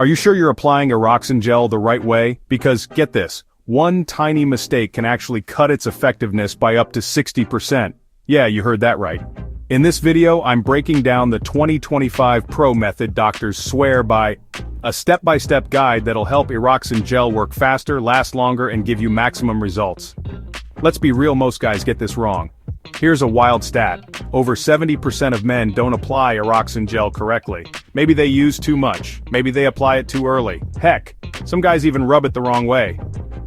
Are you sure you're applying Eroxon Gel the right way? Because, get this, one tiny mistake can actually cut its effectiveness by up to 60%. Yeah, you heard that right. In this video, I'm breaking down the 2025 Pro method doctors swear by, a step-by-step guide that'll help Eroxon Gel work faster, last longer, and give you maximum results. Let's be real, most guys get this wrong. Here's a wild stat. Over 70% of men don't apply Eroxon Gel correctly. Maybe they use too much. Maybe they apply it too early. Heck, some guys even rub it the wrong way.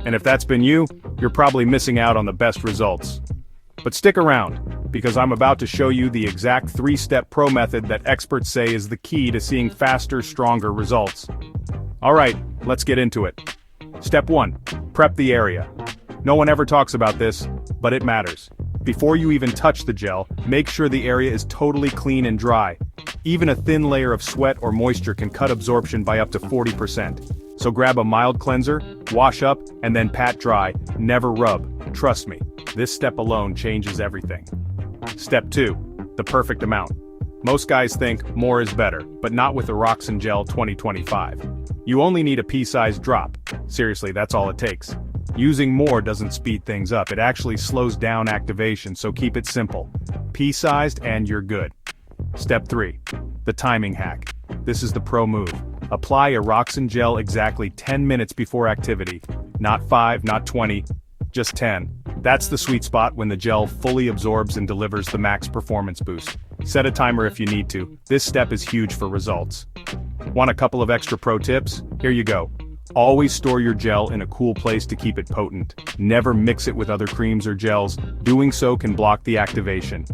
And if that's been you, you're probably missing out on the best results. But stick around, because I'm about to show you the exact 3-step pro method that experts say is the key to seeing faster, stronger results. Alright, let's get into it. Step 1. Prep the area. No one ever talks about this, but it matters. Before you even touch the gel, make sure the area is totally clean and dry. Even a thin layer of sweat or moisture can cut absorption by up to 40%. So grab a mild cleanser, wash up, and then pat dry, never rub. Trust me, this step alone changes everything. Step 2. The perfect amount. Most guys think more is better, but not with Eroxon Gel 2025. You only need a pea-sized drop. Seriously, that's all it takes. Using more doesn't speed things up, it actually slows down activation, so keep it simple. Pea-sized and you're good. Step 3. The timing hack. This is the pro move. Apply Eroxon Gel exactly 10 minutes before activity. Not 5, not 20, just 10. That's the sweet spot when the gel fully absorbs and delivers the max performance boost. Set a timer if you need to. This step is huge for results. Want a couple of extra pro tips? Here you go. Always store your gel in a cool place to keep it potent. Never mix it with other creams or gels. Doing so can block the activation.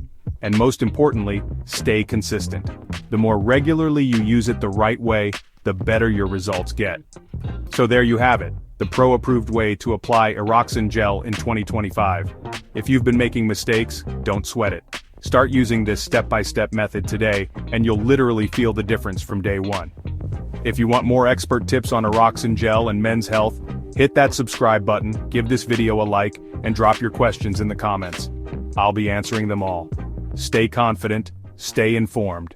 And most importantly, stay consistent. The more regularly you use it the right way, the better your results get. So there you have it, the pro-approved way to apply Eroxon Gel in 2025. If you've been making mistakes, don't sweat it. Start using this step-by-step method today, and you'll literally feel the difference from day one. If you want more expert tips on Eroxon Gel and men's health, hit that subscribe button, give this video a like, and drop your questions in the comments. I'll be answering them all. Stay confident, stay informed.